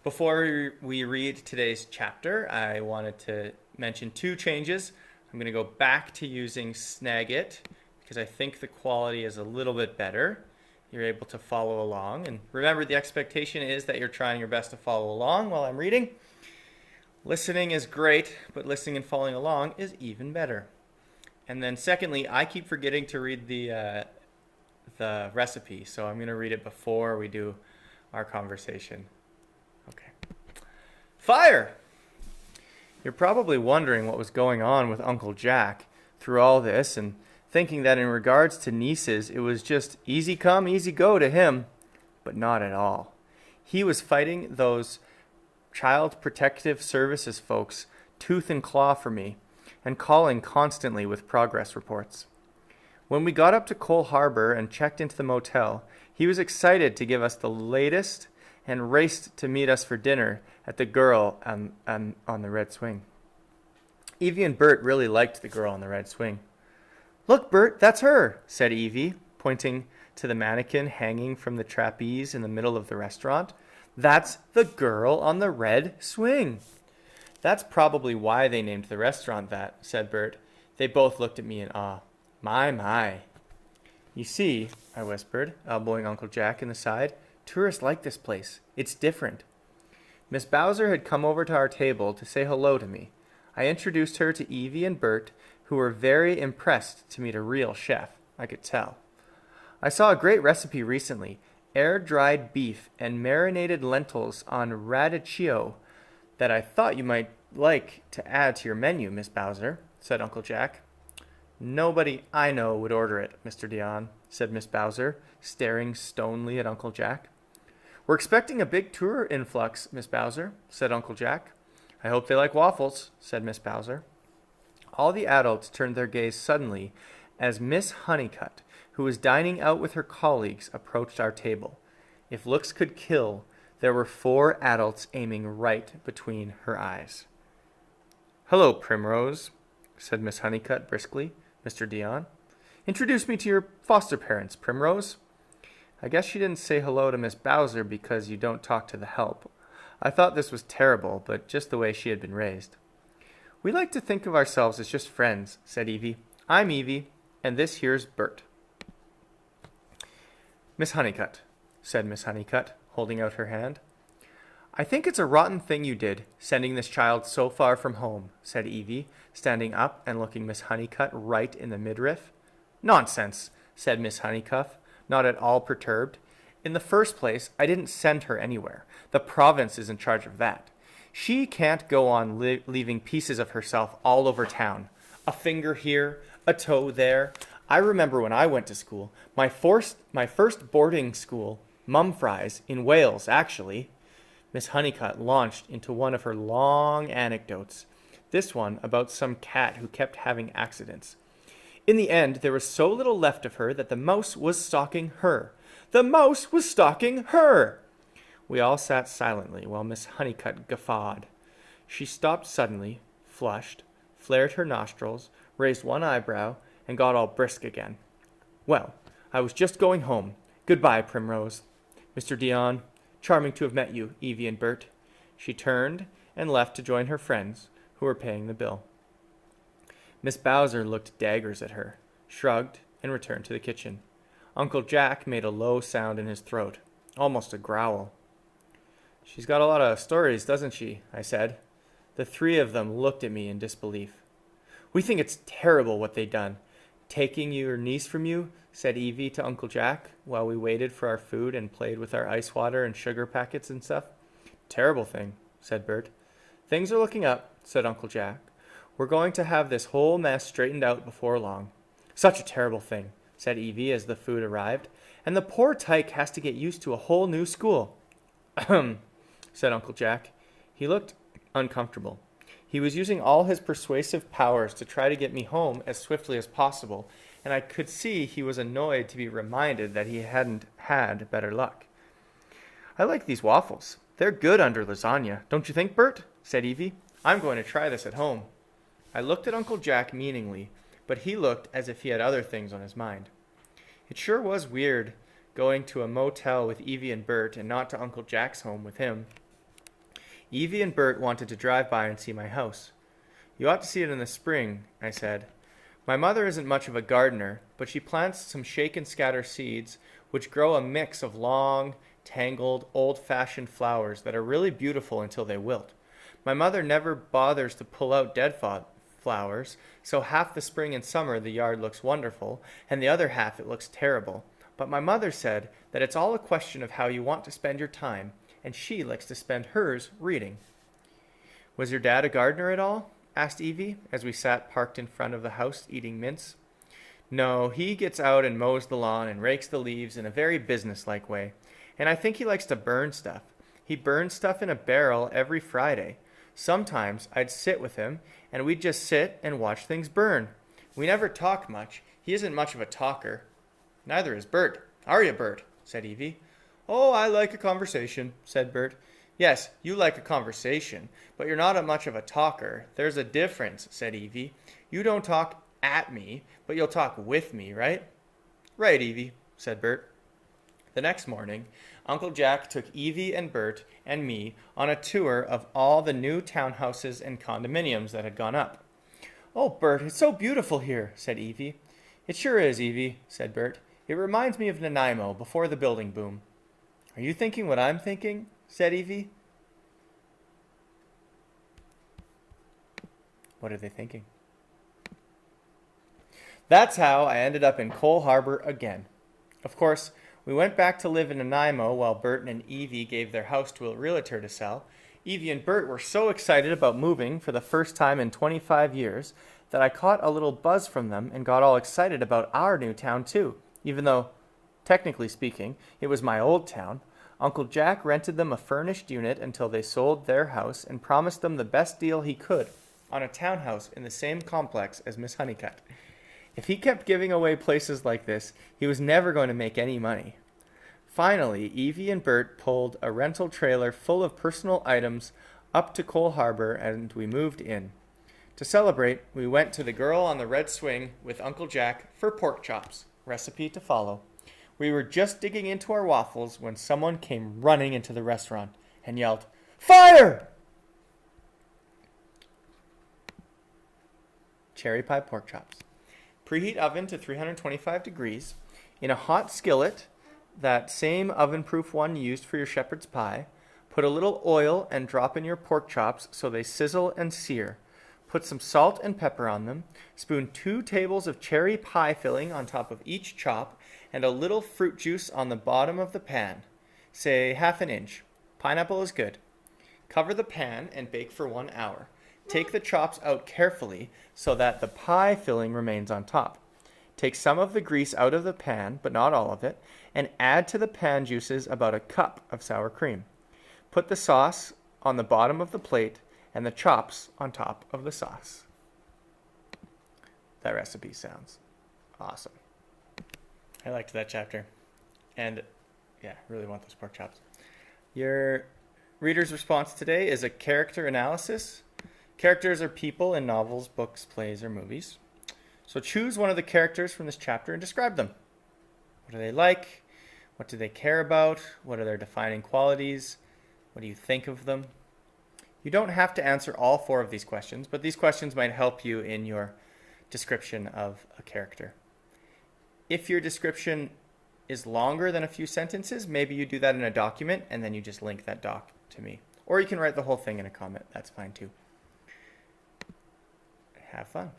Before we read today's chapter, I wanted to mention two changes. I'm going to go back to using Snagit because I think the quality is a little bit better. You're able to follow along. And remember, the expectation is that you're trying your best to follow along while I'm reading. Listening is great, but listening and following along is even better. And then secondly, I keep forgetting to read the recipe, so I'm going to read it before we do our conversation. Okay. Fire! You're probably wondering what was going on with Uncle Jack through all this and thinking that in regards to nieces, it was just easy come, easy go to him, but not at all. He was fighting those Child Protective Services folks tooth and claw for me and calling constantly with progress reports. When we got up to Cole Harbor and checked into the motel, he was excited to give us the latest and raced to meet us for dinner at the girl on the red swing. Evie and Bert really liked the girl on the red swing. "Look, Bert, that's her," said Evie, pointing to the mannequin hanging from the trapeze in the middle of the restaurant. "That's the girl on the red swing." "That's probably why they named the restaurant that," said Bert. They both looked at me in awe. My. "You see," I whispered, elbowing Uncle Jack in the side, "tourists like this place. It's different." Miss Bowser had come over to our table to say hello to me. I introduced her to Evie and Bert, who were very impressed to meet a real chef, I could tell. "I saw a great recipe recently, air-dried beef and marinated lentils on radicchio, that I thought you might like to add to your menu, Miss Bowser," said Uncle Jack. "Nobody I know would order it, Mr. Dion," said Miss Bowser, staring stonily at Uncle Jack. "We're expecting a big tour influx, Miss Bowser," said Uncle Jack. "I hope they like waffles," said Miss Bowser. All the adults turned their gaze suddenly as Miss Honeycutt, who was dining out with her colleagues, approached our table. If looks could kill, there were 4 adults aiming right between her eyes. "Hello, Primrose," said Miss Honeycutt briskly. "Mr. Dion, introduce me to your foster parents, Primrose." I guess she didn't say hello to Miss Bowser because you don't talk to the help. I thought this was terrible, but just the way she had been raised. "We like to think of ourselves as just friends," said Evie. "I'm Evie, and this here's Bert." "Miss Honeycutt," said Miss Honeycutt, holding out her hand. "I think it's a rotten thing you did, sending this child so far from home," said Evie, standing up and looking Miss Honeycutt right in the midriff. "Nonsense," said Miss Honeycutt, not at all perturbed. "In the first place, I didn't send her anywhere. The province is in charge of that. She can't go on leaving pieces of herself all over town. A finger here, a toe there. I remember when I went to school, my first boarding school, Mumfries, in Wales, actually." Miss Honeycutt launched into one of her long anecdotes, this one about some cat who kept having accidents. "In the end, there was so little left of her that the mouse was stalking her. The mouse was stalking her!" We all sat silently while Miss Honeycutt guffawed. She stopped suddenly, flushed, flared her nostrils, raised one eyebrow, and got all brisk again. "Well, I was just going home. Goodbye, Primrose. Mr. Dion, charming to have met you, Evie and Bert." She turned and left to join her friends, who were paying the bill. Miss Bowser looked daggers at her, shrugged, and returned to the kitchen. Uncle Jack made a low sound in his throat, almost a growl. "She's got a lot of stories, doesn't she?" I said. The 3 of them looked at me in disbelief. "We think it's terrible what they done. Taking your niece from you," said Evie to Uncle Jack, while we waited for our food and played with our ice water and sugar packets and stuff. "Terrible thing," said Bert. "Things are looking up," said Uncle Jack. "We're going to have this whole mess straightened out before long." "Such a terrible thing," said Evie as the food arrived. "And the poor tyke has to get used to a whole new school." "Ahem," said Uncle Jack. He looked uncomfortable. He was using all his persuasive powers to try to get me home as swiftly as possible, and I could see he was annoyed to be reminded that he hadn't had better luck. "I like these waffles. They're good under lasagna, don't you think, Bert?" said Evie. "I'm going to try this at home." I looked at Uncle Jack meaningly, but he looked as if he had other things on his mind. It sure was weird going to a motel with Evie and Bert and not to Uncle Jack's home with him. Evie and Bert wanted to drive by and see my house. You ought to see it in the spring, I said. My mother isn't much of a gardener, but she plants some shake and scatter seeds, which grow a mix of long, tangled, old-fashioned flowers that are really beautiful until they wilt. My mother never bothers to pull out dead flowers, so half the spring and summer the yard looks wonderful, and the other half it looks terrible. But my mother said that it's all a question of how you want to spend your time, and she likes to spend hers reading. Was your dad a gardener at all? Asked Evie, as we sat parked in front of the house eating mince. No, he gets out and mows the lawn and rakes the leaves in a very businesslike way, and I think he likes to burn stuff. He burns stuff in a barrel every Friday. Sometimes I'd sit with him, and we'd just sit and watch things burn. We never talk much. He isn't much of a talker. Neither is Bert. Are you, Bert? Said Evie. Oh, I like a conversation, said Bert. Yes, you like a conversation, but you're not much of a talker. There's a difference, said Evie. You don't talk at me, but you'll talk with me, right? Right, Evie, said Bert. The next morning, Uncle Jack took Evie and Bert and me on a tour of all the new townhouses and condominiums that had gone up. Oh, Bert, it's so beautiful here, said Evie. It sure is, Evie, said Bert. It reminds me of Nanaimo before the building boom. Are you thinking what I'm thinking? Said Evie. What are they thinking? That's how I ended up in Cole Harbor again. Of course, we went back to live in Nanaimo while Bert and Evie gave their house to a realtor to sell. Evie and Bert were so excited about moving for the first time in 25 years that I caught a little buzz from them and got all excited about our new town too, even though, technically speaking, it was my old town. Uncle Jack rented them a furnished unit until they sold their house and promised them the best deal he could on a townhouse in the same complex as Miss Honeycutt. If he kept giving away places like this, he was never going to make any money. Finally, Evie and Bert pulled a rental trailer full of personal items up to Cole Harbor, and we moved in. To celebrate, we went to the Girl on the Red Swing with Uncle Jack for pork chops, recipe to follow. We were just digging into our waffles when someone came running into the restaurant and yelled, "Fire!" Cherry pie pork chops. Preheat oven to 325 degrees. In a hot skillet, that same oven-proof one used for your shepherd's pie, put a little oil and drop in your pork chops so they sizzle and sear. Put some salt and pepper on them. Spoon 2 tables of cherry pie filling on top of each chop and a little fruit juice on the bottom of the pan. Say ½ inch. Pineapple is good. Cover the pan and bake for 1 hour. Take the chops out carefully so that the pie filling remains on top. Take some of the grease out of the pan, but not all of it, and add to the pan juices about a cup of sour cream. Put the sauce on the bottom of the plate and the chops on top of the sauce. That recipe sounds awesome. I liked that chapter. And yeah, really want those pork chops. Your reader's response today is a character analysis. Characters are people in novels, books, plays, or movies. So choose one of the characters from this chapter and describe them. What do they like? What do they care about? What are their defining qualities? What do you think of them? You don't have to answer all 4 of these questions, but these questions might help you in your description of a character. If your description is longer than a few sentences, maybe you do that in a document and then you just link that doc to me. Or you can write the whole thing in a comment. That's fine too. Have fun.